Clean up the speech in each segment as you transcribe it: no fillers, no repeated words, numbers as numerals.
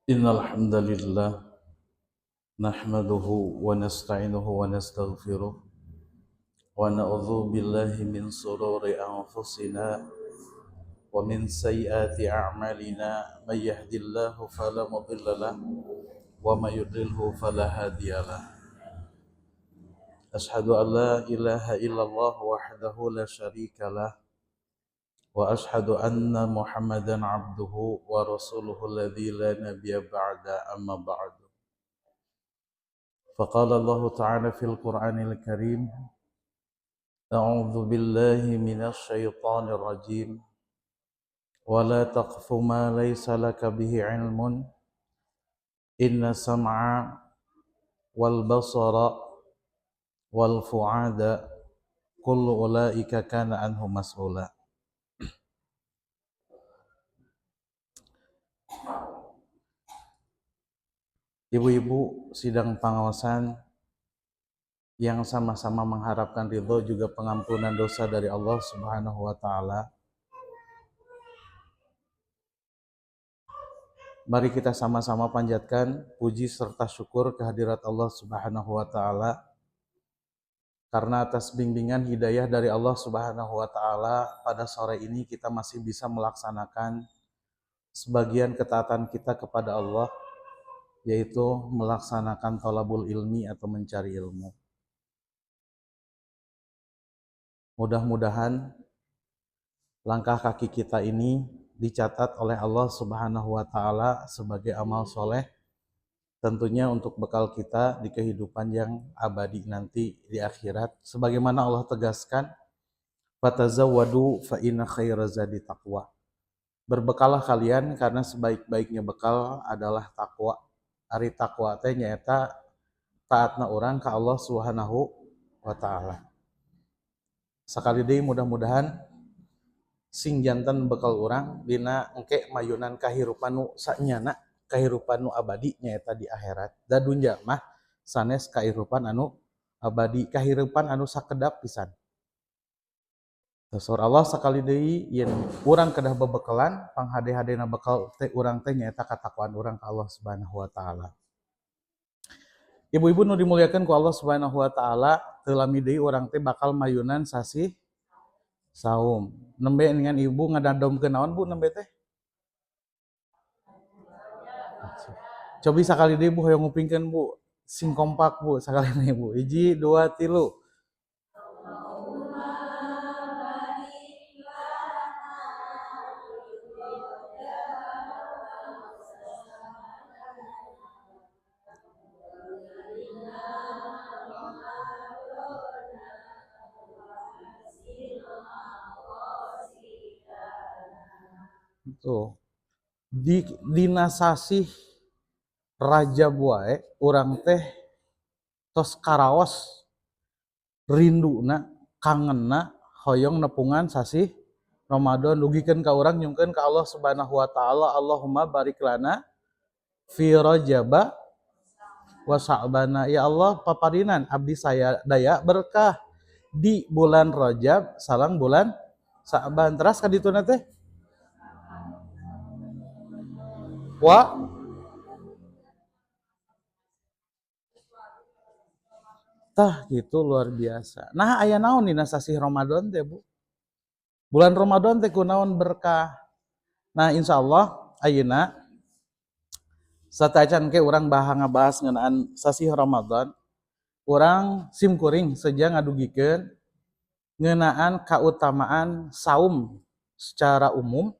إن الحمد لله نحمده ونستعينه ونستغفره ونعوذ بالله من شرور أنفسنا ومن سيئات أعمالنا من يهد الله فلا مضل له ومن يضلله فلا هادي له أشهد أن لا إله إلا الله وحده لا شريك له وأشهد أن محمدا عبده ورسوله الذي لا نبي بعد أما بعد فقال الله تعالى في القرآن الكريم أعوذ بالله من الشيطان الرجيم ولا تقف ما ليس لك به علم إن السمع والبصر والفؤاد كل أولئك كان عنه مسؤولا. Ibu-ibu sidang pengawasan yang sama-sama mengharapkan ridho juga pengampunan dosa dari Allah Subhanahu wa taala. Mari kita sama-sama panjatkan puji serta syukur kehadirat Allah Subhanahu wa taala karena atas bimbingan hidayah dari Allah Subhanahu wa taala pada sore ini kita masih bisa melaksanakan sebagian ketaatan kita kepada Allah, yaitu melaksanakan thalabul ilmi atau mencari ilmu. Mudah-mudahan langkah kaki kita ini dicatat oleh Allah Subhanahu wa taala sebagai amal soleh, tentunya untuk bekal kita di kehidupan yang abadi nanti di akhirat. Sebagaimana Allah tegaskan, fatazawwadu fa inna khairaz zadi taqwa. Berbekalah kalian karena sebaik-baiknya bekal adalah takwa. Ari takwa teh nyaeta taatna urang ka Allah Subhanahu wa taala. Sakali deui mudah-mudahan sing janten bekal urang dina engke mayunan kahirupan nu sanyana, kahirupan nu abadi nyaeta di akhirat. Da dunja mah sanes kahirupan anu abadi, kahirupan anu sakedap pisan. Tasor Allah sakali deui yen urang kedah bebekelan panghade-hadena bekal teh urang teh nyaeta katakwaan urang ka Allah Subhanahu wa taala. Ibu-ibu nu dimuliakeun ku Allah Subhanahu wa taala, teu lami deui urang teh bakal mayunan sasi saum. Nembe dengan ibu ngadadomkeun naon Bu nembe teh? Cobi sakali deui Bu hoyong ngupingkeun Bu. Sing kompak Bu sakali deui Bu. 1 2 3. Tuh. Dina sasih Rajab wae urang teh tos karaos rinduna, kangenna hoyong nepungan sasih Ramadan. Dugikeun ka urang nyungkeun ka Allah Subhanahu wa taala, Allahumma barik lana fi Rajaba wa Sa'bana. Ya Allah paparinan abdi saya daya berkah di bulan Rajab sareng bulan Sa'ban. Teras ka dituna teh wa tah gitu luar biasa. Nah aya naon dina sasih Ramadan teh Bu? Bulan Ramadan teh kunaon berkah. Nah insyaallah ayeuna satacan ke urang baha ngabahas ngeunaan sasih Ramadan, urang simkuring saja ngadugikeun ngeunaan kautamaan saum secara umum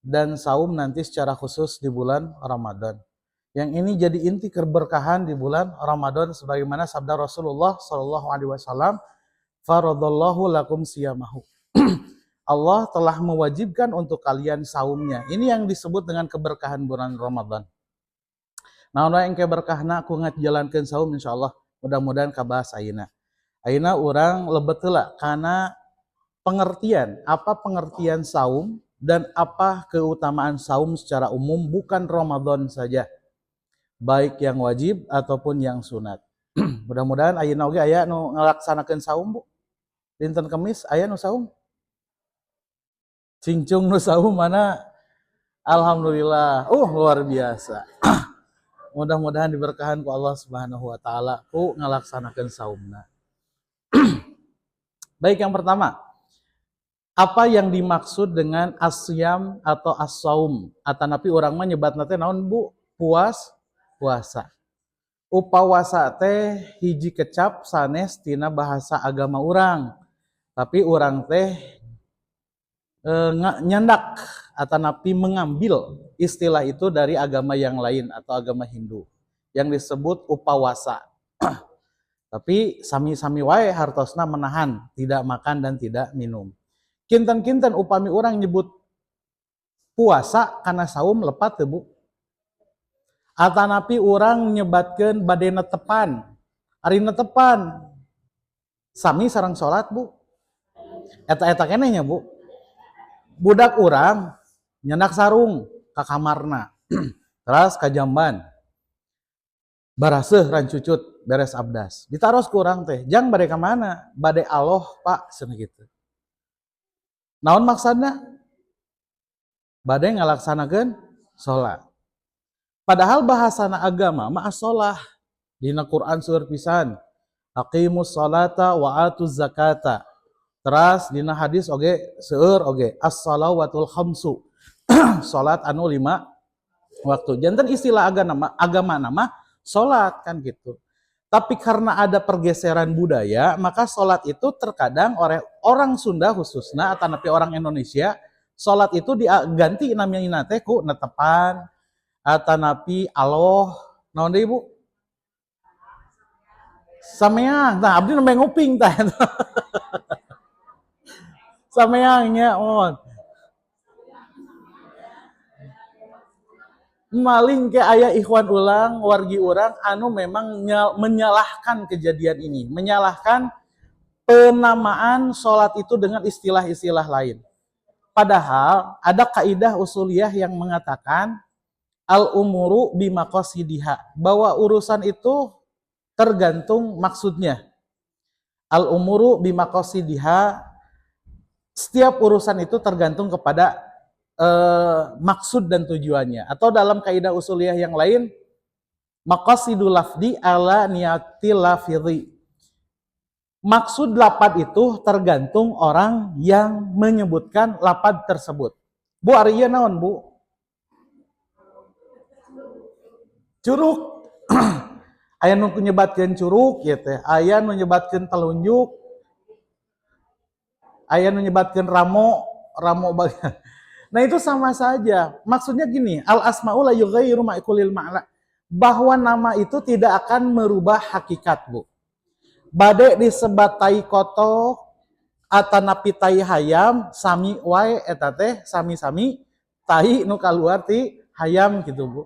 dan saum nanti secara khusus di bulan Ramadan. Yang ini jadi inti keberkahan di bulan Ramadan sebagaimana sabda Rasulullah sallallahu alaihi wasallam, faradallahu lakum siyamahu. Allah telah mewajibkan untuk kalian saumnya. Ini yang disebut dengan keberkahan bulan Ramadan. Nah, yang keberkahna aku ngajalankeun saum insyaallah mudah-mudahan kabahas ayeuna. Ayeuna urang lebet heula kana pengertian, apa pengertian saum dan apa keutamaan saum secara umum, bukan Ramadan saja, baik yang wajib ataupun yang sunat. Mudah-mudahan ayeuna oge aya nu ngalaksanakeun saum Bu. Dinten Kemis aya nu saum. Cingcung nu saum mana Alhamdulillah. Luar biasa. Mudah-mudahan diberkahan ku Allah Subhanahu wa taala ku ngalaksanakeun saumna. Baik, yang pertama, apa yang dimaksud dengan asyam atau as-saum? Atanapi urang mah nyebatna teh naon, Bu? Puasa. Upawasa teh hiji kecap sanes tina bahasa agama urang. Tapi urang teh nyandak atanapi mengambil istilah itu dari agama yang lain atau agama Hindu yang disebut upawasa. Tapi sami-sami wae hartosna menahan, tidak makan dan tidak minum. Kinten-kinten upami orang nyebut puasa karena saum lepat teu, Bu? Atanapi orang nyebatkeun bade netepan. Ari netepan sami sareng salat, Bu. Eta-eta keneh nya, Bu. Budak urang nyendak sarung ka kamarna. Terus ka jamban. Baraseuh rancucut beres abdas. Ditaros ku urang teh, "Jang bade ka mana?" "Bade aloh, Pak," cenah kitu. Naon maksudna? Bade ngalaksanakeun salat. Padahal bahasana agama mah as-shalah. Dina Quran seueur pisan. Aqimus sholata wa atuz zakata. Teras dina hadis oge seueur oge as-shalawatul khamsu. Salat anu 5 waktu. Janten istilah agama nama salat kan gitu. Tapi karena ada pergeseran budaya, maka salat itu terkadang oleh orang Sunda khususnya atau orang Indonesia, salat itu diganti namanya teh ku netepan atanapi aloh naon deui, Bu? Sameang. Nah, abdi nembe nguping tah. Sameangnya maling ke ayah ikhwan ulang wargi orang anu memang menyalahkan kejadian ini, menyalahkan penamaan sholat itu dengan istilah-istilah lain. Padahal ada kaidah usuliyah yang mengatakan al-umuru bimaqasidiha, bahwa urusan itu tergantung maksudnya. Al-umuru bimaqasidiha, setiap urusan itu tergantung kepada maksud dan tujuannya. Atau dalam kaidah usuliyah yang lain, maqasidul lafdi ala niyatil lafidhi. Maksud lapad itu tergantung orang yang menyebutkan lapad tersebut. Bu, ari ieu naon, Bu? Curug. Aya nu nyebatkeun curug ieu teh, aya nu nyebatkeun telunjuk, aya nu nyebatkeun ramo bagian. Nah itu sama saja. Maksudnya gini, al-asma'u la yughayyiru ma'kulil ma'na. Bahwa nama itu tidak akan merubah hakikat, Bu. Bade disebat tai koto atanapi tai hayam, sami wae eta teh sami-sami tai nu kaluar ti hayam gitu, Bu.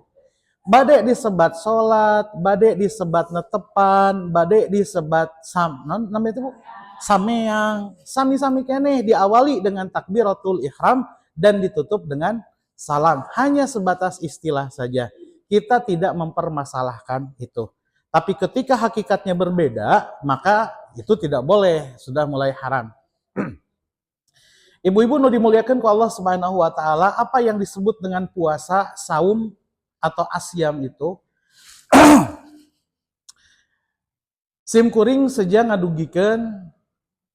Bade disebat salat, bade disebat netepan, bade disebat namanya itu, Bu? Sameang, sami-sami keneh diawali dengan takbiratul ihram dan ditutup dengan salam. Hanya sebatas istilah saja. Kita tidak mempermasalahkan itu. Tapi ketika hakikatnya berbeda, maka itu tidak boleh, sudah mulai haram. Ibu-ibu nu dimuliakan ku Allah Subhanahu wa taala, apa yang disebut dengan puasa, saum atau asyam itu simkuring saja ngadugikeun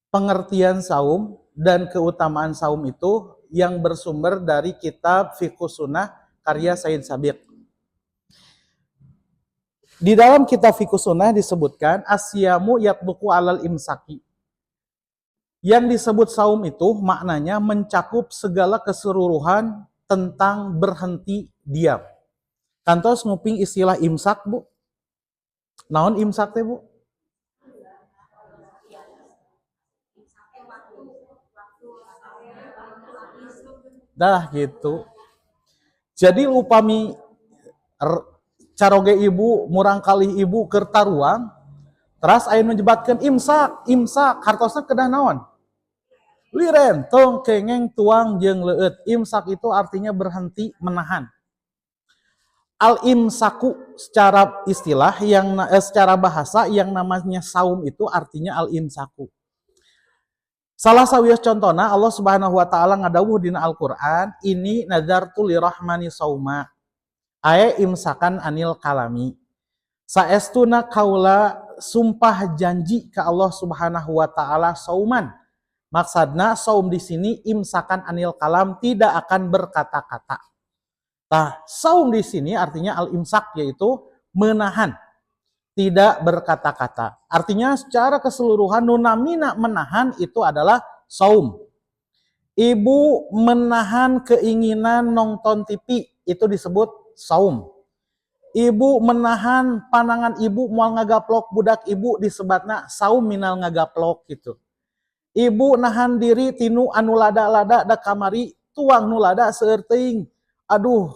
pengertian saum dan keutamaan saum itu yang bersumber dari kitab Fiqhus Sunnah karya Said Sabiq. Di dalam kitab Fiqhus Sunnah disebutkan asyamu yatbuku alal imsaki. Yang disebut saum itu maknanya mencakup segala keseluruhan tentang berhenti diam. Kantos nguping istilah imsak, Bu? Naon imsak teh, Bu? Dah gitu. Jadi upami caroge ibu, murang kali ibu kertaruang, terus aya menjebatkan imsak hartosna kedah naon? Liren, tong kengeng tuang jeung leueut. Imsak itu artinya berhenti, menahan. Al-imsaku secara istilah secara bahasa yang namanya saum itu artinya al-imsaku. Salah sawios contohna Allah Subhanahu wa taala ngadawuh dina Al-Qur'an, ini nadartu lirahmani sauma, ae imsakan anil kalami. Saestuna kaula sumpah janji ke Allah Subhanahu wa taala sauman. Maksudna saum di sini imsakan anil kalam, tidak akan berkata-kata. Nah, saum di sini artinya al-imsak, yaitu menahan, tidak berkata-kata. Artinya secara keseluruhan nunamina menahan itu adalah saum. Ibu menahan keinginan nonton TV itu disebut saum. Ibu menahan panangan ibu moal ngagaplok budak ibu disebutna saum minal ngagaplok gitu. Ibu nahan diri tinu anu lada-lada da kamari tuang nu lada seueur teuing. Aduh.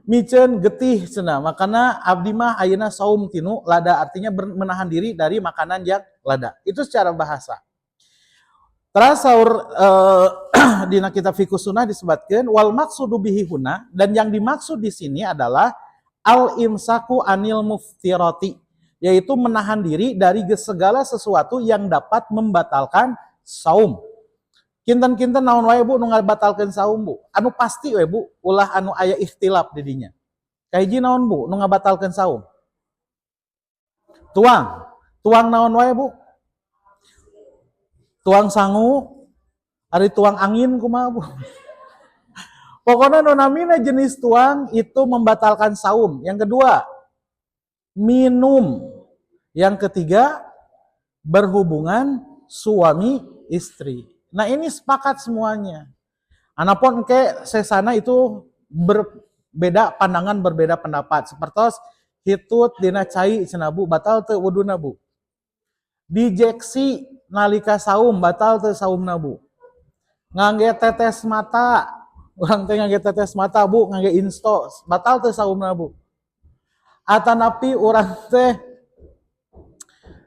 Micen getih cenah. Makana abdi mah ayeuna saum tinu lada, artinya menahan diri dari makanan yang lada. Itu secara bahasa. Terus saur dina kitab Fiqh Sunnah disebutkan wal maqsudu bihi huna, dan yang dimaksud di sini adalah al imsaku anil muftirati, yaitu menahan diri dari segala sesuatu yang dapat membatalkan saum. Kinten-kinten naon wae Bu nu ngabatalkeun saum Bu? Anu pasti we Bu, ulah anu aya ikhtilaf di dinya. Kahiji naon Bu nu ngabatalkeun saum? Tuang. Tuang naon wae Bu? Tuang sangu, ari tuang angin kumaha Bu? Pokoknya nonamina jenis tuang itu membatalkan saum. Yang kedua, minum. Yang ketiga, berhubungan suami istri. Nah ini sepakat semuanya. Anapun ke sesana itu berbeda pandangan, berbeda pendapat. Seperti hitut dina cai cenah Bu, batal teu wuduna Bu. Dijeksi nalika saum batal teu saumna Bu. Ngangge tetes mata, urang teh ngangge tetes mata Bu, ngangge insto, batal teu saumna Bu. Atanapi urang teh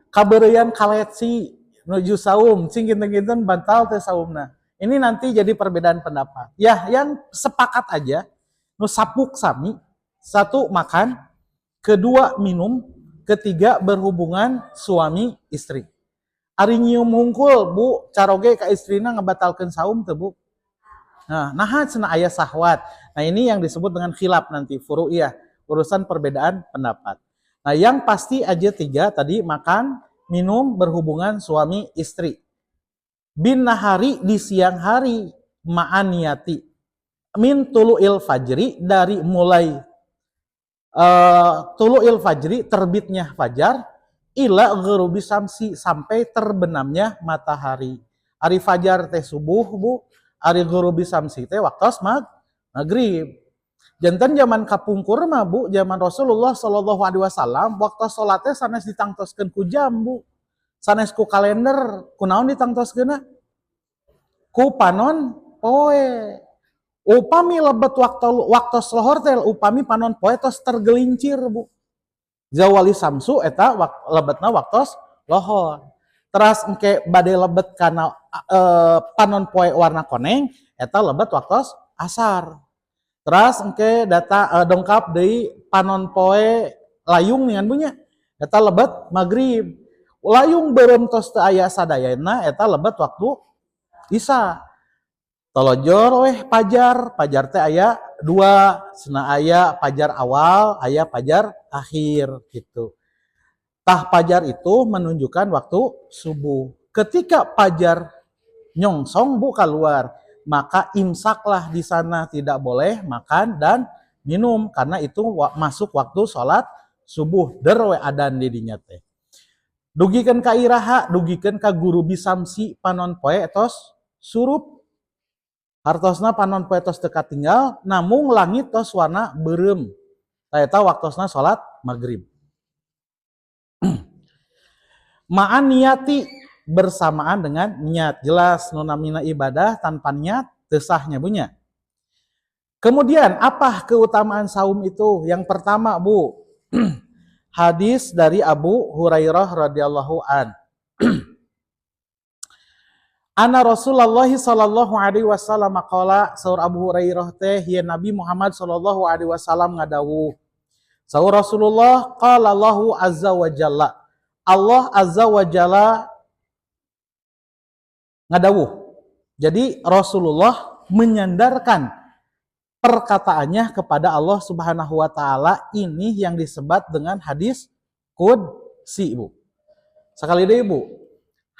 kabeureuyan kaleci nuju saum, cing kinten-kinten batal teu saumna. Ini nanti jadi perbedaan pendapat. Ya, yang sepakat aja, nu sapuk sami, satu makan, kedua minum, ketiga berhubungan suami istri. Ari nyium hungkul Bu, caroge ka istrina ngebatalkeun saum teu Bu? Nah, naha cenah aya sahwat. Nah, ini yang disebut dengan khilaf nanti furu'iyah, urusan perbedaan pendapat. Nah, yang pasti aja tiga tadi, makan, minum, berhubungan suami istri. Bin nahari di siang hari, ma'aniyati. Min tulu'il fajri, dari mulai tulu'il fajri, terbitnya fajar, ila ghurubi samsi, sampai terbenamnya matahari. Ari fajar teh subuh Bu, ari ghurubi samsi teh waktos maghrib. Janten zaman kapungkur mah Bu, zaman Rasulullah sallallahu alaihi wasallam, waktu salat teh sanes ditangtoskeun ku jam Bu. Sanes ku kalender, kunaon ditangtoskeunna? Ku panon poe. Upami lebet waktu lohor teh, upami panon poe tos tergelincir Bu. Zawali samsu eta lebetna waktos lohor. Teras engke bade lebet kana panon poe warna koneng, eta lebet waktos asar. Teras engke data dongkap deui panon poe layung ningan bunya, eta lebet maghrib. Layung beureum tos teu aya sadayana, eta lebet waktu isya. Tolojor weh pajar teh aya dua, cenah aya pajar awal, aya pajar akhir gitu. Tah pajar itu menunjukkan waktu subuh. Ketika pajar nyongsong Bu keluar, maka imsaklah di sana, tidak boleh makan dan minum karena itu masuk waktu sholat subuh, derwe adan di dinya teh. Dugikeun ka iraha, dugikeun ka guru bisamsi panon poe tos surup. Hartosna panon poe tos teu katinggal, namung langit tos warna beureum. Eta waktosna salat maghrib. Ma'an niyati, bersamaan dengan niat. Jelas nunamina ibadah tanpa niat teu sahnya bunya. Kemudian apa keutamaan saum itu? Yang pertama Bu, hadis dari Abu Hurairah radhiyallahu an. Ana Rasulullah sallallahu alaihi wasallam qala, saur Abu Hurairah teh ya Nabi Muhammad sallallahu alaihi wasallam ngadawuh. Saur Rasulullah qala Allahu azza wa jalla. Allah azza wa jalla ngadawuh. Jadi Rasulullah menyandarkan perkataannya kepada Allah Subhanahu wa taala, ini yang disebut dengan hadis qudsi, Ibu. Sekali deh, Ibu.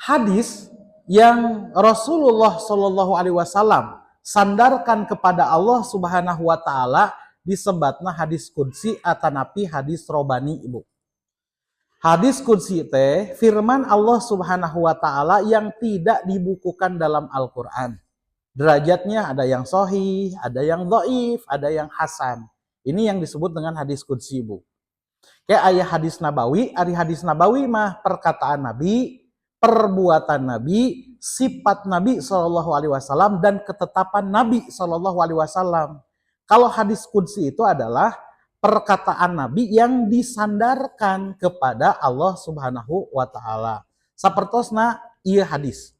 Hadis yang Rasulullah Shallallahu alaihi wasallam sandarkan kepada Allah Subhanahu wa taala disebutna hadis qudsi atanapi hadis robani, Ibu. Hadis qudsi teh firman Allah Subhanahu wa taala yang tidak dibukukan dalam Al-Qur'an. Derajatnya ada yang sahih, ada yang dhaif, ada yang hasan. Ini yang disebut dengan hadis qudsi, Bu. Kayak ayat hadis nabawi, ari hadis nabawi mah perkataan Nabi, perbuatan Nabi, sifat Nabi Shallallahu alaihi wasallam dan ketetapan Nabi Shallallahu alaihi wasallam. Kalau hadis qudsi itu adalah perkataan Nabi yang disandarkan kepada Allah Subhanahu wa taala. Sapertosna ieu hadis.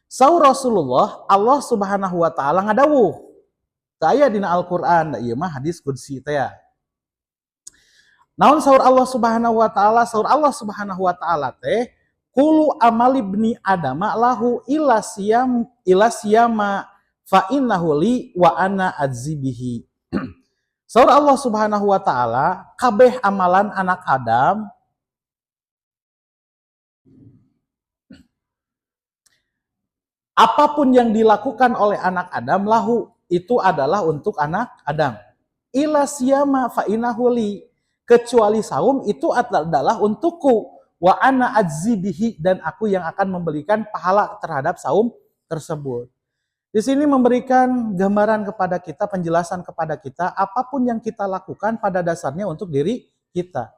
Saur Rasulullah, Allah Subhanahu wa taala ngadawuh. Teu aya dina Al-Qur'an, ieu mah hadis qudsi teh ya. Naon saur Allah Subhanahu wa taala? Saur Allah Subhanahu wa taala teh, "Qulu amali ibni adama lahu ila siyama fa innahu li wa ana adzibihi." Saur Allah Subhanahu wa taala, kabeh amalan anak Adam apapun yang dilakukan oleh anak Adam lahu itu adalah untuk anak Adam. Ila siyama fa innahu li, kecuali saum itu adalah untukku, wa ana adzibihi, dan aku yang akan memberikan pahala terhadap saum tersebut. Di sini memberikan gambaran kepada kita, penjelasan kepada kita, apapun yang kita lakukan pada dasarnya untuk diri kita.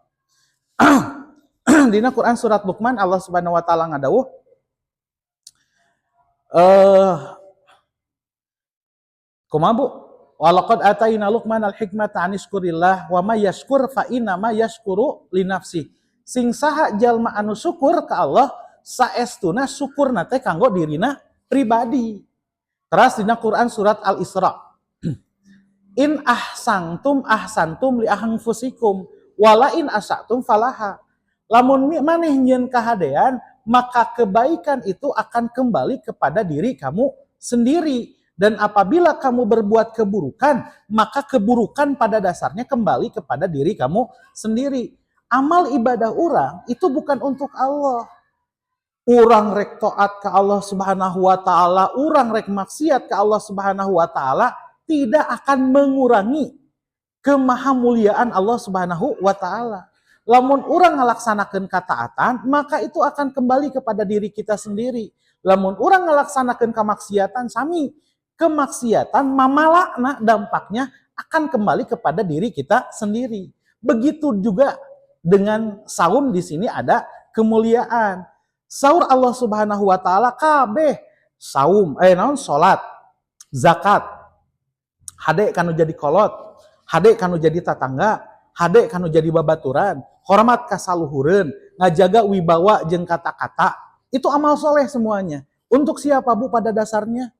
Dina Quran surat Luqman Allah Subhanahu wa taala ngadawuh, kumaha Bu? Walaqad atayna Luqman al-hikmata an yashkurillah wa may yashkur fa inna ma yashkuru li nafsi. Sing saha jalma anu syukur ka Allah, saestuna syukurna teh kanggo dirina pribadi. Teras dina Quran surat Al-Isra. In ahsantum ahsantum li anfusikum wala in asatum falaha. Lamun maneh nyieun kahadean, maka kebaikan itu akan kembali kepada diri kamu sendiri. Dan apabila kamu berbuat keburukan, maka keburukan pada dasarnya kembali kepada diri kamu sendiri. Amal ibadah orang itu bukan untuk Allah. Urang rek taat ke Allah Subhanahu wa taala, urang rek maksiat ke Allah Subhanahu wa taala, tidak akan mengurangi kemahamuliaan Allah Subhanahu wa taala. Lamun urang ngalaksanakeun kataatan, maka itu akan kembali kepada diri kita sendiri. Lamun urang ngalaksanakeun kamaksiatan, sami kemaksiatan mamalakna dampaknya akan kembali kepada diri kita sendiri. Begitu juga dengan saum, di sini ada kemuliaan. Saur Allah Subhanahu wa taala kabeh saum, naon salat, zakat, hade kanu jadi kolot, hade kanu jadi tatangga, hade kanu jadi babaturan, hormat ka saluhureun, ngajaga wibawa jeung kata-kata, itu amal soleh semuanya. Untuk siapa Bu pada dasarnya?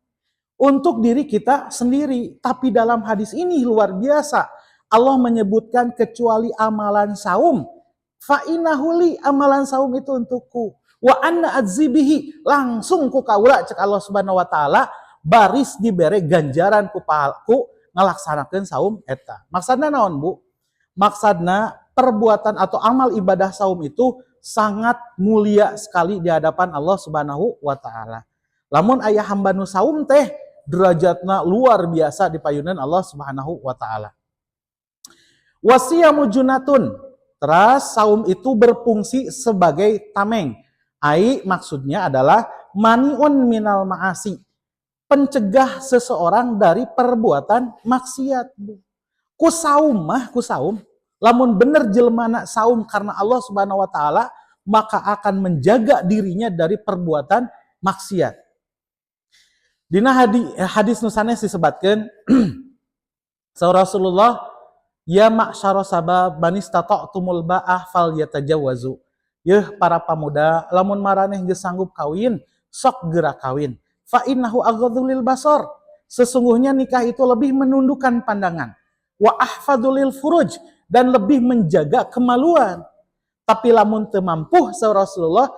Untuk diri kita sendiri. Tapi dalam hadis ini luar biasa. Allah menyebutkan kecuali amalan saum, fa innahu li, amalan saum itu untukku. Wa anna adzibihi, langsung ku kaula cek Allah Subhanahu wa taala baris dibere ganjaran ku pahalku ngalaksanakeun saum eta. Maksudna naon Bu? Maksudna perbuatan atau amal ibadah saum itu sangat mulia sekali di hadapan Allah Subhanahu wa taala. Lamun aya hamba nu saum teh derajatna luar biasa di payunan Allah Subhanahu wa taala. Wasiyamu junatun, teras saum itu berfungsi sebagai tameng. Ai maksudnya adalah maniun minal ma'asi, pencegah seseorang dari perbuatan maksiat. Ku saum, lamun bener jelmana saum karena Allah Subhanahu wa taala, maka akan menjaga dirinya dari perbuatan maksiat. Dina hadis nusanes disebutkeun Rasulullah, ya ma'syara sabab man istata'tumul ba'ah falyatajawazu. Yeuh para pemuda, lamun maraneh geus sanggup kawin, sok geura kawin. Fa innahu aghadzu lil basar. Sesungguhnya nikah itu lebih menundukkan pandangan. Wa ahfadzu lil furuj, dan lebih menjaga kemaluan. Tapi lamun teu mampu, Rasulullah,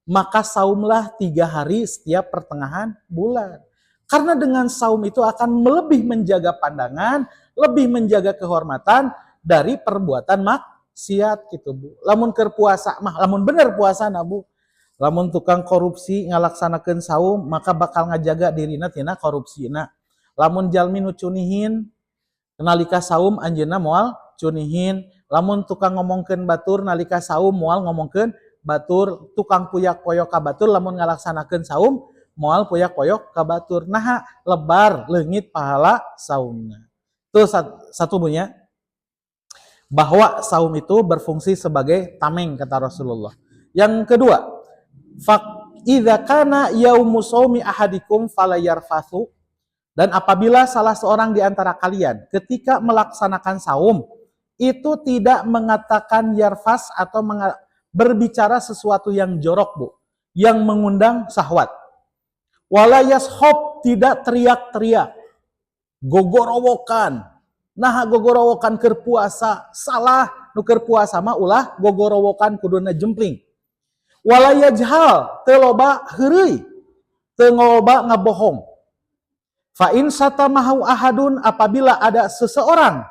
maka saumlah 3 hari setiap pertengahan bulan. Karena dengan saum itu akan lebih menjaga pandangan, lebih menjaga kehormatan dari perbuatan maksiat gitu Bu. Lamun keur puasa mah, lamun bener puasa na Bu. Lamun tukang korupsi ngalaksanakeun saum, maka bakal ngajaga dirina tina korupsina. Lamun jalmi nu cunihin nalika saum anjeunna moal cunihin, lamun tukang ngomongkeun batur nalika saum moal ngomongkeun batur, tukang puyak-poyok ka batur lamun ngalaksanakeun saum moal puyak-poyok ka batur. Nah, lebar leungit pahala saumna. Itu satu punya bahwa saum itu berfungsi sebagai tameng kata Rasulullah. Yang kedua, idza kana yaumu shaumi ahadikum fala yarfathu. Dan apabila salah seorang di antara kalian ketika melaksanakan saum itu tidak mengatakan yarfas atau berbicara sesuatu yang jorok Bu, yang mengundang syahwat. Wala yashab, tidak teriak-teriak, gogorowokan. Nah gogorowokan keur puasa salah, nu keur puasa mah ulah gogorowokan kuduna jempling. Wala yajhal, teu loba heureuy, teu loba ngabohong. Fa in satamahu ahadun, apabila ada seseorang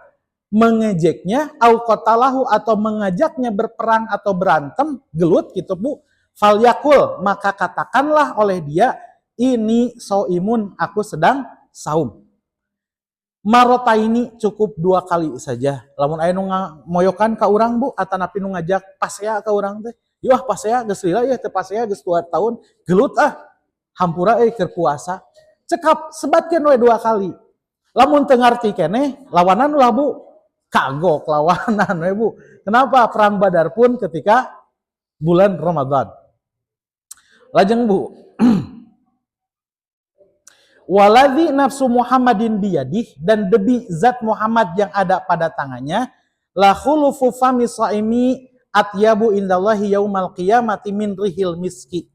mengejeknya, au qatalahu, atau mengajaknya berperang atau berantem, gelut gitu Bu, fal yakul, maka katakanlah oleh dia, ini soimun, aku sedang saum. Marota ini cukup 2 kali saja. Lamun aya nu moyokan ka urang Bu, atanapi nu ngajak pasea ka urang teh, yeuh pasea geus lila ya teh pasea geus 2 tahun, gelut hampura keur puasa. Cekap sebatkeun we 2 kali. Lamun teu ngarti keneh, lawanan ulah Bu, kagok lawanan we Bu. Kenapa? Perang Badar pun ketika bulan Ramadan. Lajeng Bu. Waladzi nafsu Muhammadin biyadih, dan demi zat Muhammad yang ada pada tangannya, la khulufu fami shaimi atyabu indallahi yaumal qiyamati min rihil miski.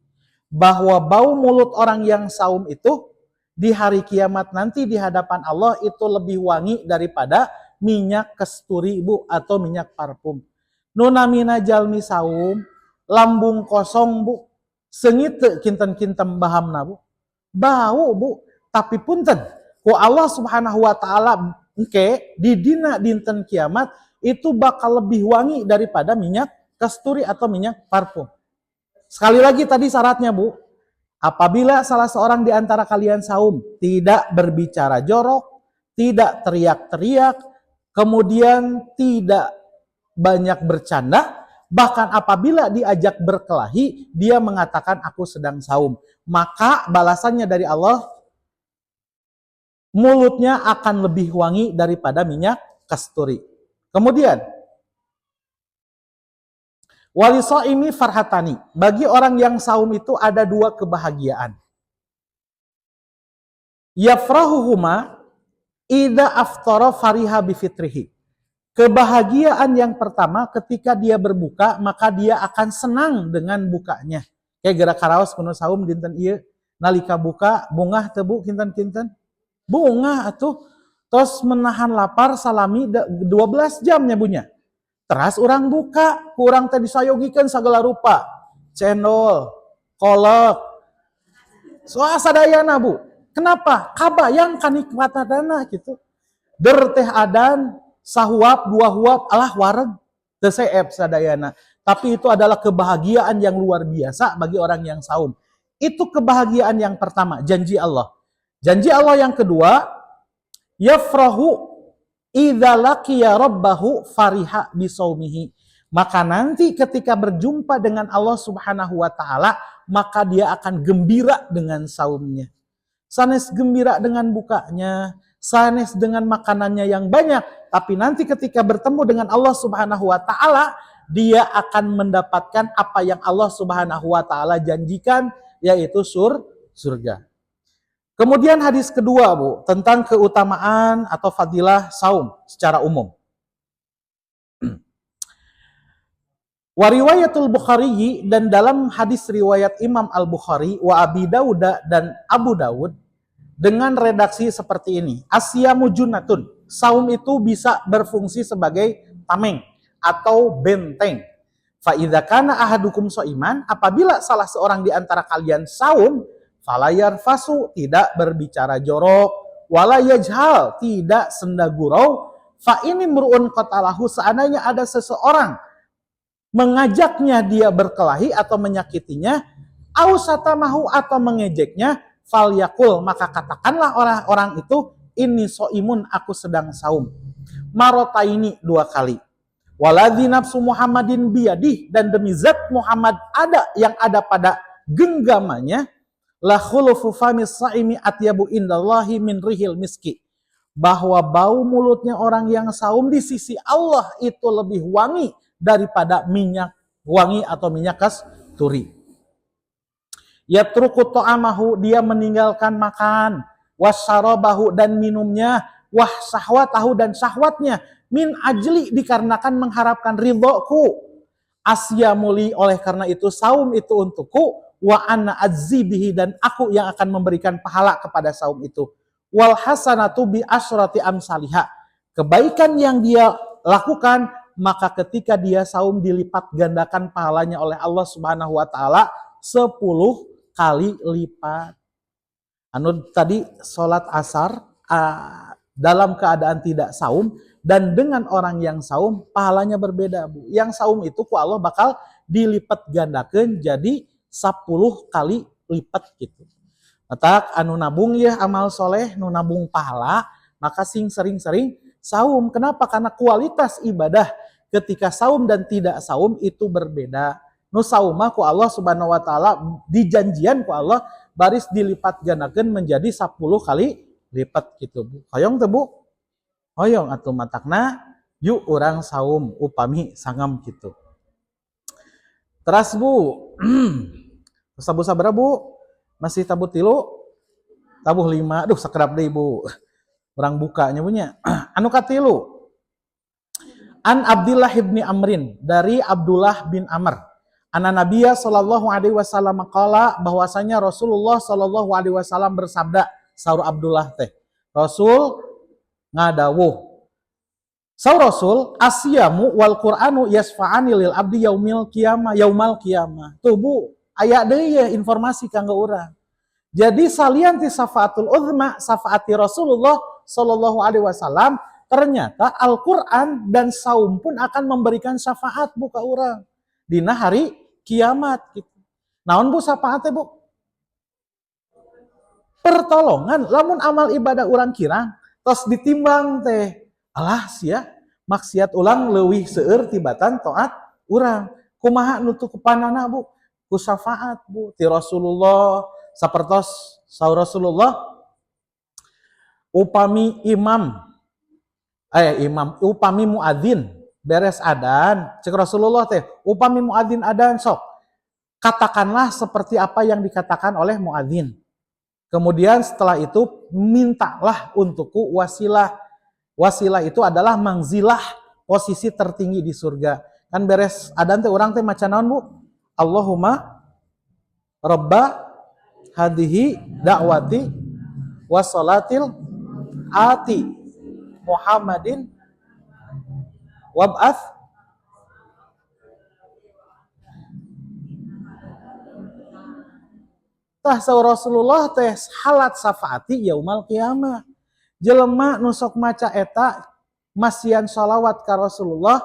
Bahwa bau mulut orang yang saum itu di hari kiamat nanti di hadapan Allah itu lebih wangi daripada minyak kasturi Bu, atau minyak parfum. Nu namina jalmi saum lambung kosong Bu, seungit teu kinten-kinten bahamna Bu, bau Bu, tapi punten ku Allah Subhanahu wa taala engke di dina dinten kiamat itu bakal lebih wangi daripada minyak kasturi atau minyak parfum. Sekali lagi tadi syaratnya Bu, apabila salah seorang di antara kalian saum, tidak berbicara jorok, tidak teriak-teriak, kemudian tidak banyak bercanda, bahkan apabila diajak berkelahi, dia mengatakan aku sedang saum. Maka balasannya dari Allah, mulutnya akan lebih wangi daripada minyak kasturi. Kemudian, walisaimi farhatani, bagi orang yang saum itu ada 2 kebahagiaan. Yafrahuhuma idza aftara fariha bifitrihi. Kebahagiaan yang pertama ketika dia berbuka, maka dia akan senang dengan bukanya. Kayak gerak karaos kuno saum dinten ieu, nalika buka bungah teu Bu kinten-kinten? Bungah atuh. Tos menahan lapar salami 12 jam nya bunya. Teras orang buka, kurang teh disayogikeun sagala rupa. Cendol, kolak, soal sadayana Bu. Kenapa? Kabayang kanikmatana gitu. Der teh adan, sahuap, 2 huap, alah wareg. Teu seep sadayana. Tapi itu adalah kebahagiaan yang luar biasa bagi orang yang saum. Itu kebahagiaan yang pertama, janji Allah. Janji Allah yang kedua, yafrahu idza laqiya rabbahu fariha bisaumihi. Maka nanti ketika berjumpa dengan Allah Subhanahu wa taala, maka dia akan gembira dengan saumnya. Sanes gembira dengan bukanya, sanes dengan makanannya yang banyak, tapi nanti ketika bertemu dengan Allah Subhanahu wa taala, dia akan mendapatkan apa yang Allah Subhanahu wa taala janjikan, yaitu surga. Kemudian hadis kedua Bu, tentang keutamaan atau fadilah saum secara umum. Wariwayatul Bukhari, dan dalam hadis riwayat Imam Al-Bukhari wa Abi Dawud dan Abu Dawud dengan redaksi seperti ini. Asyamu junnatun. Saum itu bisa berfungsi sebagai tameng atau benteng. Fa idza kana ahadukum shaiman, apabila salah seorang di antara kalian saum, fala yarfasu, tidak berbicara jorok, wala yajhal, tidak senda gurau, fa ini mur'un qatalahu, seandainya ada seseorang mengajaknya dia berkelahi atau menyakitinya, au satamahu, atau mengejeknya, fal yakul, maka katakanlah orang-orang itu, ini soimun, aku sedang saum. Marotaini, 2 kali. Waladzi nafsu Muhammadin biyadih, dan demi zat Muhammad ada yang ada pada genggamannya, la khulufu famis saimi atyabu indallahi min rihil miski, bahwa bau mulutnya orang yang saum di sisi Allah itu lebih wangi daripada minyak wangi atau minyak kasturi. Yatruku ta'amahu, dia meninggalkan makan, wasyarabahu, dan minumnya, wah sahwatahu, dan syahwatnya, min ajli, dikarenakan mengharapkan ridhoku, asyamuli, oleh karena itu saum itu untukku, wa anna adzibihi, dan aku yang akan memberikan pahala kepada saum itu, wal hasanatu bi asyrati amsalihah, kebaikan yang dia lakukan, maka ketika dia saum dilipat gandakan pahalanya oleh Allah Subhanahu wa taala 10 kali lipat. Anu tadi sholat asar dalam keadaan tidak saum, dan dengan orang yang saum pahalanya berbeda, Bu. Yang saum itu ku Allah bakal dilipat gandakan jadi 10 kali lipat gitu. Matak anu nabung ya amal soleh, nu nabung pahala, maka sering-sering saum. Kenapa? Karena kualitas ibadah ketika saum dan tidak saum itu berbeda. Nu saumah ku Allah Subhanahu wa taala, dijanjian ku Allah baris dilipat gandakeun menjadi 10 kali lipat gitu, Bu. Hoyong teu, Bu? Hoyong atuh matakna, yuk orang saum upami sangam gitu. Teras, Bu. Sabu sabaraha, Bu? Masih tabuh 3, tabuh 5. Aduh sakedap deui, Bu. Urang bukanya punya. Anu katilu. An Abdullah bin Amrin, dari Abdullah bin Amr. Anna Nabiya sallallahu alaihi wasallam qala, bahwasanya Rasulullah sallallahu alaihi wasallam bersabda, saur Abdullah teh. Rasul ngadawuh. Saur Rasul, asyamu wal Qur'anu yasfa'ani lil abdi yaumal qiyamah. Tuh, Bu, aya deui ya informasi kanggo urang. Jadi salian ti syafaatul uzma, syafaati Rasulullah sallallahu alaihi wasallam, ternyata Al-Qur'an dan saum pun akan memberikan syafaat, Bu, ka urang dina hari kiamat gitu. Naon, Bu, syafaatnya, Bu? Pertolongan. Lamun amal ibadah urang kirang tos ditimbang teh, alah sia maksiat ulang leuwih seueur tibatan taat urang. Kumaha nutu kepanana, Bu? Ku syafaat, Bu, ti Rasulullah. Sapertos saur Rasulullah, upami upami muadzin beres adan, cek Rasulullah teh, upami muadzin adan sok katakanlah seperti apa yang dikatakan oleh muadzin. Kemudian setelah itu mintalah untukku wasilah. Wasilah itu adalah mangzilah, posisi tertinggi di surga. Kan beres adan teh urang teh maca naon, Bu? Allahumma rabba hadihi da'wati wassalatil ati Muhammadin wab'ath tah saur Rasulullah teh halat syafaati yaumal qiyamah. Jelema nu sok maca eta masian shalawat ka Rasulullah,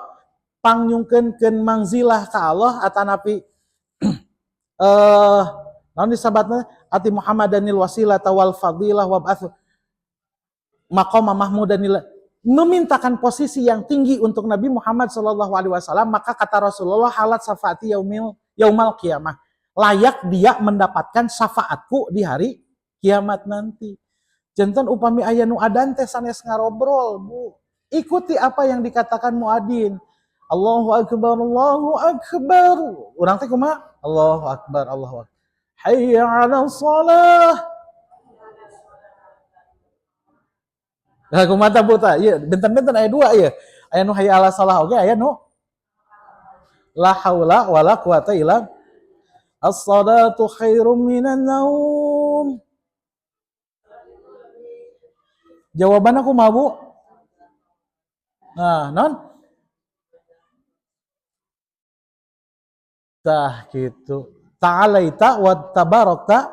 pangyungkeunkeun mangzilah ka Allah atanapi naon disabatna ati Muhammadanil wasilah wal fadilah wab'ath maqama mahmudanil, memintakan posisi yang tinggi untuk Nabi Muhammad SAW, maka kata Rasulullah, halat syafaati yaumal qiyamah, layak dia mendapatkan syafaatku di hari kiamat nanti. Janten upami aya nu adan teh sanes ngarobrol, Bu, ikuti apa yang dikatakan muadzin. Allahu akbar, Allahu akbar. Urang teh kumaha? Allahu akbar, Allahu akbar. Hayya 'alas shalah. Nah, kumata buta, iya, benten-benten aya 2 ieu. Aya nu hayya 'alas shalah oge, aya nu la haula wala quwata illa as-salatu khairum minan naum. Jawaban aku mah, Bu? Nah, non? Tah gitu. Ta'alaita wa tabarakta.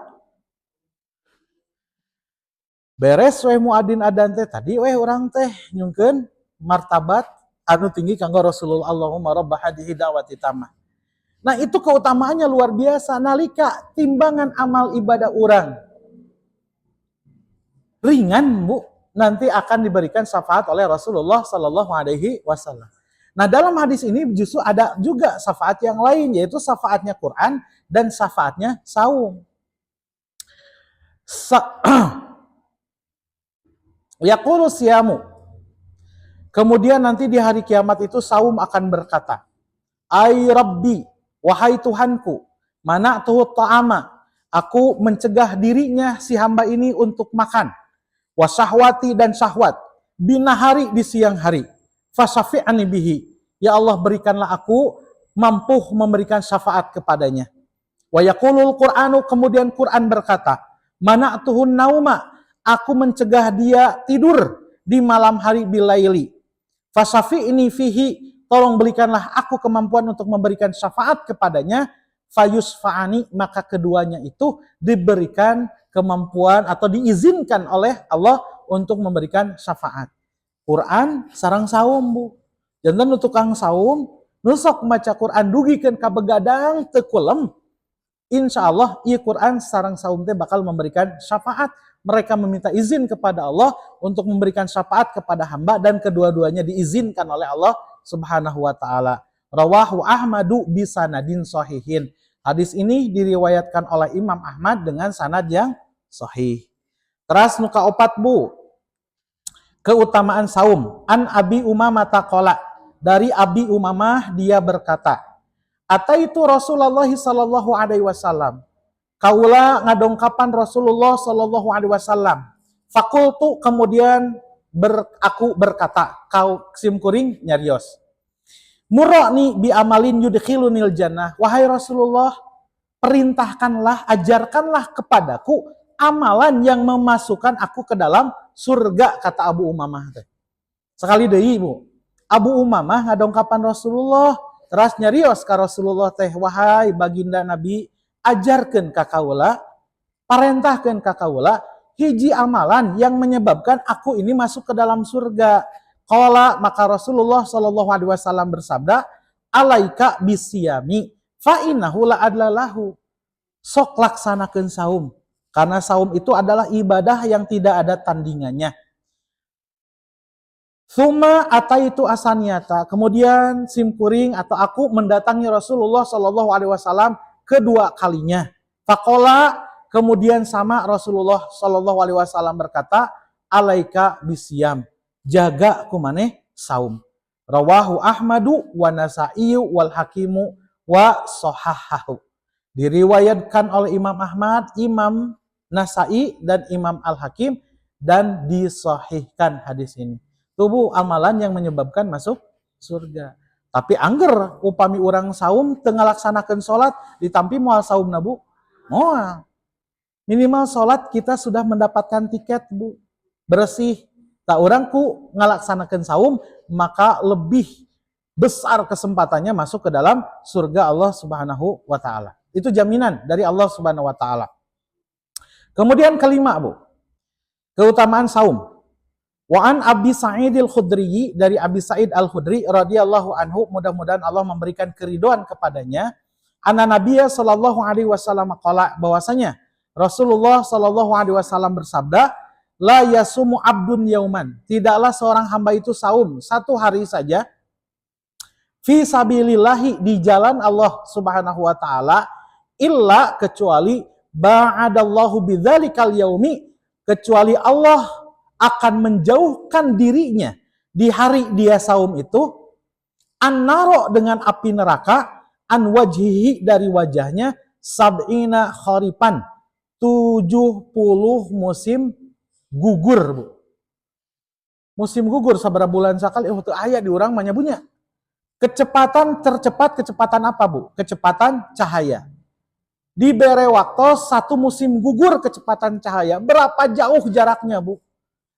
Beres we muadzin adan teh tadi we urang teh nyungkeun martabat anu tinggi kanggo Rasulullah, Allahumma rabb hadhihi da'wati tammah. Nah, itu keutamaannya luar biasa nalika timbangan amal ibadah urang ringan, Bu, nanti akan diberikan syafaat oleh Rasulullah sallallahu alaihi wasallam. Nah, dalam hadis ini justru ada juga syafaat yang lain, yaitu syafaatnya Quran dan syafaatnya saum. Yaqulu siyamu. Kemudian nanti di hari kiamat itu saum akan berkata, "Ai Rabbi, wahai Tuhanku, mana'tuhu ta'ama, aku mencegah dirinya si hamba ini untuk makan, wa syahwati dan syahwat, binahari di siang hari, fasyafi'ani bihi, ya Allah berikanlah aku mampu memberikan syafaat kepadanya." Wa yaqulul Qur'anu, kemudian Quran berkata, "Mana'tuhun nauma, aku mencegah dia tidur di malam hari bilaili, fasyafi'ni fihi, tolong berikanlah aku kemampuan untuk memberikan syafaat kepadanya, fayusfa'ani, maka keduanya itu diberikan kemampuan atau diizinkan oleh Allah untuk memberikan syafaat." Quran sarang saum, Bu. Jantan nu tukang saum, nusok maca Quran dugikeun ka begadang teu kulem, insya Allah ieu Quran sarang saum teh bakal memberikan syafaat. Mereka meminta izin kepada Allah untuk memberikan syafaat kepada hamba dan kedua-duanya diizinkan oleh Allah Subhanahu wa taala. Rawahu Ahmadu bisanadin sahihin. Hadis ini diriwayatkan oleh Imam Ahmad dengan sanad yang sahih. Teras nu kaopat, Bu, keutamaan saum. An Abi Umamah taqala, dari Abi Umamah dia berkata, "Ataitu Rasulullah sallallahu alaihi wasallam." Kaula ngadongkapan Rasulullah sallallahu alaihi wasallam. Fakultu, kemudian aku berkata, kau simkuring nyarios. Murani bi amalin yudkhilunil jannah. Wahai Rasulullah, perintahkanlah, ajarkanlah kepadaku amalan yang memasukkan aku ke dalam surga, kata Abu Umamah teh. Sekali deui, Bu. Abu Umamah ngadongkapan Rasulullah, teras nyarios ka Rasulullah teh, wahai baginda Nabi, ajarkeun ka kaula, parentahkeun ka kaula hiji amalan yang menyebabkan aku ini masuk ke dalam surga. Qala, maka Rasulullah sallallahu alaihi wasallam bersabda, "Alaika bisiyami fa innahu la adlalahu." Sok laksanakeun saum, karena saum itu adalah ibadah yang tidak ada tandingannya. Tsumma ataitu asaniyata, kemudian simkuring atau aku mendatangi Rasulullah sallallahu alaihi wasallam kedua kalinya. Faqala, kemudian sama Rasulullah sallallahu alaihi wasallam berkata, "Alaika bisyam." Jaga kumaneh saum. Rawahu Ahmadu wa Nasa'i wal Hakimu wa sahahahu. Diriwayatkan oleh Imam Ahmad, Imam Nasa'i dan Imam Al-Hakim dan disahihkan hadis ini. Tubuh amalan yang menyebabkan masuk surga. Tapi angger upami urang saum teu ngalaksanakeun salat ditampi moal saumna, Bu. Moal. Minimal salat kita sudah mendapatkan tiket, Bu. Bersih. Tak urang ku ngalaksanakeun saum, maka lebih besar kesempatannya masuk ke dalam surga Allah Subhanahu wa taala. Itu jaminan dari Allah Subhanahu wa taala. Kemudian kelima, Bu. Keutamaan saum. Wa an Abi Sa'id al-Khudri, dari Abi Sa'id al-Khudri radhiyallahu anhu, mudah-mudahan Allah memberikan keridhaan kepadanya, anna Nabiyya sallallahu alaihi wasallam qala, bahwasanya Rasulullah sallallahu alaihi wasallam bersabda, la yasumu abdun yauman, tidaklah seorang hamba itu saum satu hari saja, fi sabilillahi, di jalan Allah Subhanahu wa taala, illa, kecuali ba'adallahu bidzalikal yaumi, kecuali Allah akan menjauhkan dirinya di hari dia saum itu, annaro, dengan api neraka, an wajhihi, dari wajahnya, sab'ina kharifan, 70 musim gugur, Bu. Musim gugur sabaraha bulan sakali teu aya di urang mah nyabunya. Kecepatan tercepat, kecepatan apa, Bu? Kecepatan cahaya. Dibere waktu satu musim gugur kecepatan cahaya. Berapa jauh jaraknya, Bu?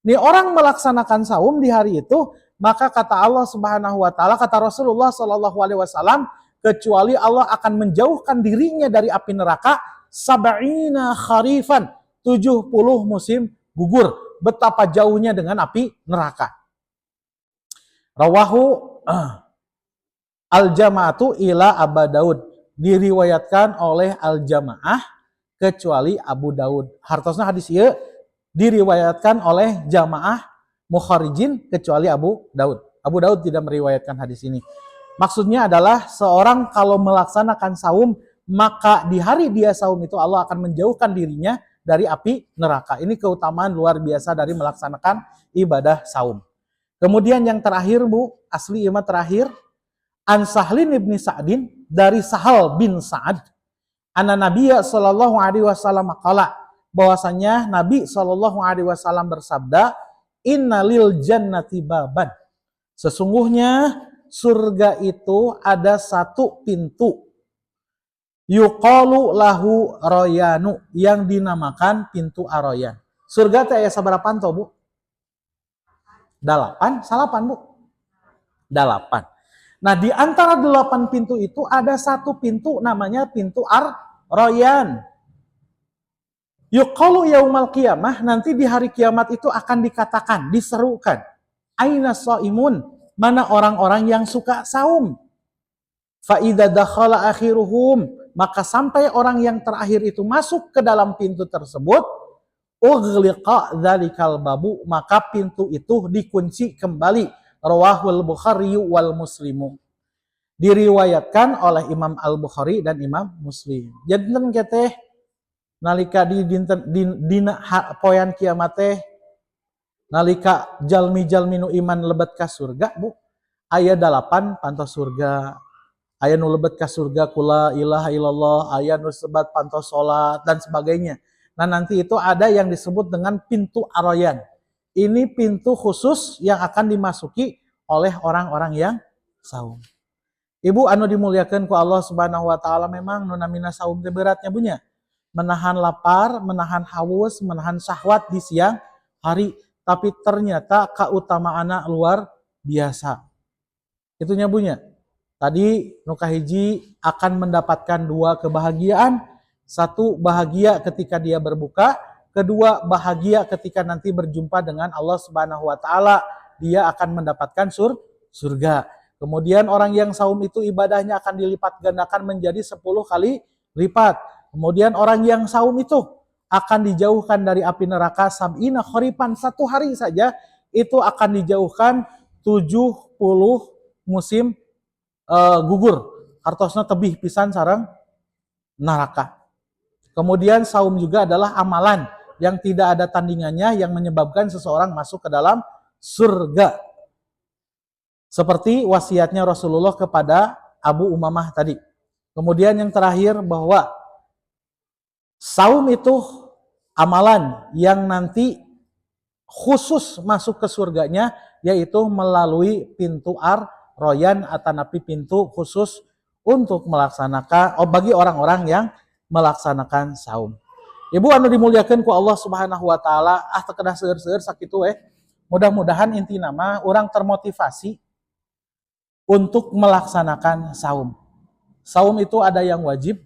Nih orang melaksanakan saum di hari itu, maka kata Allah Subhanahu wa taala, kata Rasulullah sallallahu alaihi wasallam, kecuali Allah akan menjauhkan dirinya dari api neraka sab'ina kharifan, 70 musim gugur. Betapa jauhnya dengan api neraka. Rawahu al-jama'atu ila Abu Daud. Diriwayatkan oleh al-jamaah kecuali Abu Daud. Hartosna hadis ieu diriwayatkan oleh jamaah mukharijin kecuali Abu Daud. Abu Daud tidak meriwayatkan hadis ini. Maksudnya adalah seorang kalau melaksanakan saum, maka di hari dia saum itu Allah akan menjauhkan dirinya dari api neraka. Ini keutamaan luar biasa dari melaksanakan ibadah saum. Kemudian yang terakhir Bu, asli imam terakhir, An Sahlin ibni Sa'din, dari Sahal bin Sa'ad, anna Nabiya sallallahu alaihi wasallam qala, bahwasanya Nabi sallallahu alaihi wasallam bersabda, innalil jannati baban, sesungguhnya surga itu ada satu pintu, yuqalu lahu royanu, yang dinamakan pintu Aroyan. Surga teh aya sabaraha panto Bu? 8, salapan Bu? 8. Nah, di antara 8 pintu itu ada satu pintu namanya pintu Ar-Royan. Yuqalu yaumal qiyamah, nanti di hari kiamat itu akan dikatakan, diserukan, aina shaimun, mana orang-orang yang suka saum. Fa idza dakhala akhiruhum, maka sampai orang yang terakhir itu masuk ke dalam pintu tersebut, ughliqa dzalikal babu, maka pintu itu dikunci kembali. Rawahul Bukhari wal Muslimu. Diriwayatkan oleh Imam Al-Bukhari dan Imam Muslim. Jadi keteh nalika di dina poean kiamat teh, nalika jalmi-jalmi nu iman lebet ka surga Bu, aya 8 pantos surga. Aya nu lebet ka surga kula ilaha illallah, aya nu sebat pantos salat dan sebagainya. Nah, nanti itu ada yang disebut dengan pintu Aroyan. Ini pintu khusus yang akan dimasuki oleh orang-orang yang saum. Ibu anu dimuliakan ku Allah Subhanahu wa taala, memang nu namina saum teh beratnya bunya. Menahan lapar, menahan haus, menahan syahwat di siang hari, tapi ternyata keutamaanna luar biasa. Itunya bunya. Tadi nu kahiji akan mendapatkan 2 kebahagiaan. 1 bahagia ketika dia berbuka, 2 bahagia ketika nanti berjumpa dengan Allah Subhanahu wa taala, dia akan mendapatkan surga. Kemudian orang yang saum itu ibadahnya akan dilipat gandakan menjadi 10 kali lipat. Kemudian orang yang saum itu akan dijauhkan dari api neraka sab'ina kharipan, 1 hari saja itu akan dijauhkan 70 musim gugur. Hartosna tebih pisan sareng neraka. Kemudian saum juga adalah amalan yang tidak ada tandingannya yang menyebabkan seseorang masuk ke dalam surga. Seperti wasiatnya Rasulullah kepada Abu Umamah tadi. Kemudian yang terakhir bahwa saum itu amalan yang nanti khusus masuk ke surganya, yaitu melalui pintu Ar-Royan atau napi pintu khusus untuk melaksanakan bagi orang-orang yang melaksanakan saum. Ibu anu dimuliakan ku Allah Subhanahu wa taala, teu kedah seueur-seueur sakitu mudah-mudahan inti nama orang termotivasi untuk melaksanakan saum. Saum itu ada yang wajib,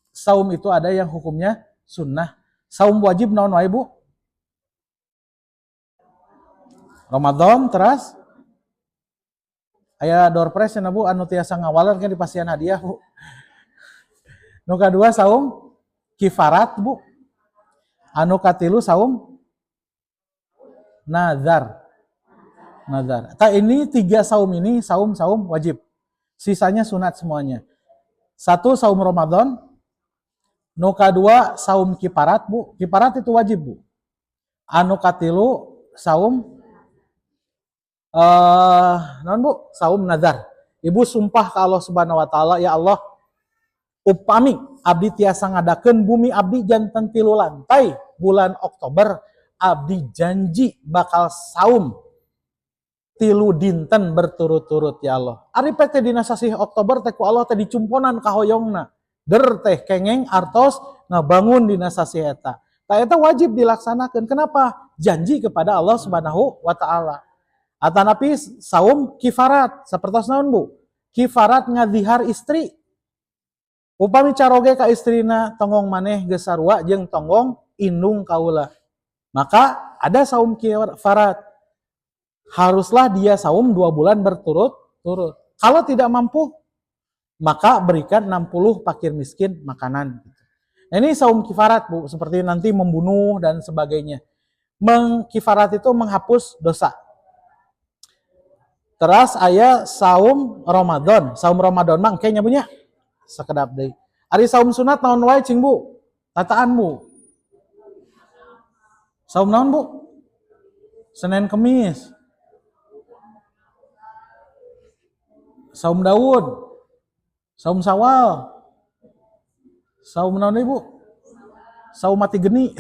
saum itu ada yang hukumnya sunnah. Saum wajib naon wae Bu? Ramadan teras aya door prize na Bu anu tiasa ngawaler kan dipasihan hadiah Bu. Nu kadua saum kifarat Bu. Anu katilu saum nazar. Ini 3 saum ini saum wajib. Sisanya sunat semuanya. 1 saum Ramadan. Nu kadua saum kifarat Bu. Kifarat itu wajib Bu. Anu katilu saum non Bu, saum nazar. Ibu sumpah ke Allah Subhanahu wa taala, ya Allah, upami abdi tiasa ngadakeun bumi abdi janten 3 lantai bulan Oktober, abdi janji bakal saum 3 dinten berturut-turut ya Allah. Ari teh dina sasih Oktober teh ku Allah teh dicumponan ka hoyongna. Der teh kengeng artos ngabangun dina sasih eta. Tah eta wajib dilaksanakeun. Kenapa? Janji kepada Allah Subhanahu wa taala. Atanapi saum kifarat, sapertos naon Bu? Kifarat ngadihar istri. Upami caroge ka istrina tonggong maneh geus sarua jeung tonggong indung kaula. Maka ada saum kifarat. Haruslah dia saum 2 bulan berturut-turut. Kalau tidak mampu, maka berikan 60 fakir miskin makanan. Nah, ini saum kifarat, Bu, seperti nanti membunuh dan sebagainya. Mengkifarat itu menghapus dosa. Terus aya saum Ramadan. Saum Ramadan mah kayaknya punya sakedap deui. Ari saum sunat naon wae cing, Bu? Tataan, Bu. Saum naon, Bu? Senin Kemis. Saum Daud. Saum Sawal. Saum naon Ibu? Saum mati geni.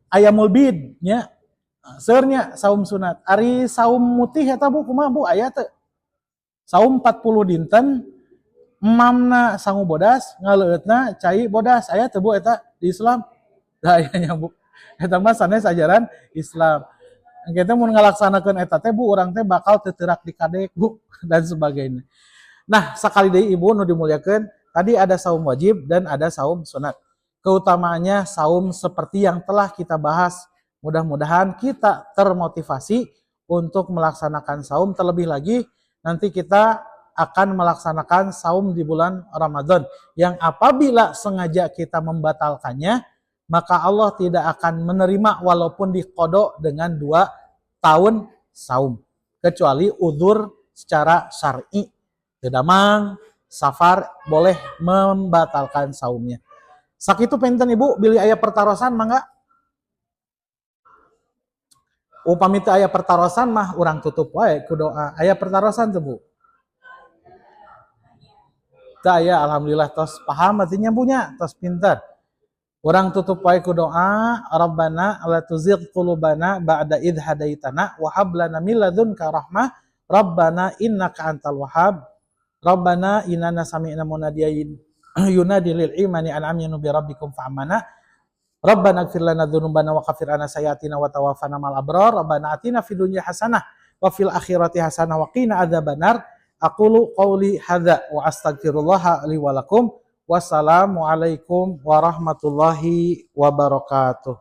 Ayamul bid nya. Seurnya saum sunat. Ari saum mutih eta Bu kumaha Bu aya teu? Saum 40 dinten emamna sangu bodas, ngaleueutna cai bodas. Aya teu Bu eta di Islam? Da aya nya Bu. Eta mah sanes ajaran Islam. Kita mun ngalaksanakeun eta teh Bu, urang teh bakal teu teurak dikadek Bu dan sebagainya. Nah, sakali deui Ibu nu dimuliakeun, tadi ada saum wajib dan ada saum sunat. Keutamaannya saum seperti yang telah kita bahas. Mudah-mudahan kita termotivasi untuk melaksanakan saum. Terlebih lagi nanti kita akan melaksanakan saum di bulan Ramadan yang apabila sengaja kita membatalkannya, maka Allah tidak akan menerima walaupun dikodok dengan 2 tahun saum, kecuali udzur secara syar'i. Damang, safar boleh membatalkan saumnya. Sakitu penten Ibu, bilih aya pertarosan mangga. Upami teu aya pertarosan mah urang tutup wae ku doa. Aya pertarosan teu Bu? Teu aya, alhamdulillah tos paham artinya punya, tos pinter. Urang tutup wae ku doa, Rabbana la tuzigh qulubana ba'da idh hadaitana wa hab lana min ladunka rahmah, Rabbana innaka antal wahhab. Rabbana inna sami'na munadiyan yunadi lil imani an aminu bi rabbikum fa'amana. Rabbana ighfir lana dzunubana wa kaffir anna sayyi'atina wa tawaffana mal abrar. Rabbana atina fid dunya hasanah wa fil akhirati hasanah wa qina adzabannar. Aqulu qauli hadza wa astaghfirullah li wa lakum. Wassalamu alaikum warahmatullahi wabarakatuh.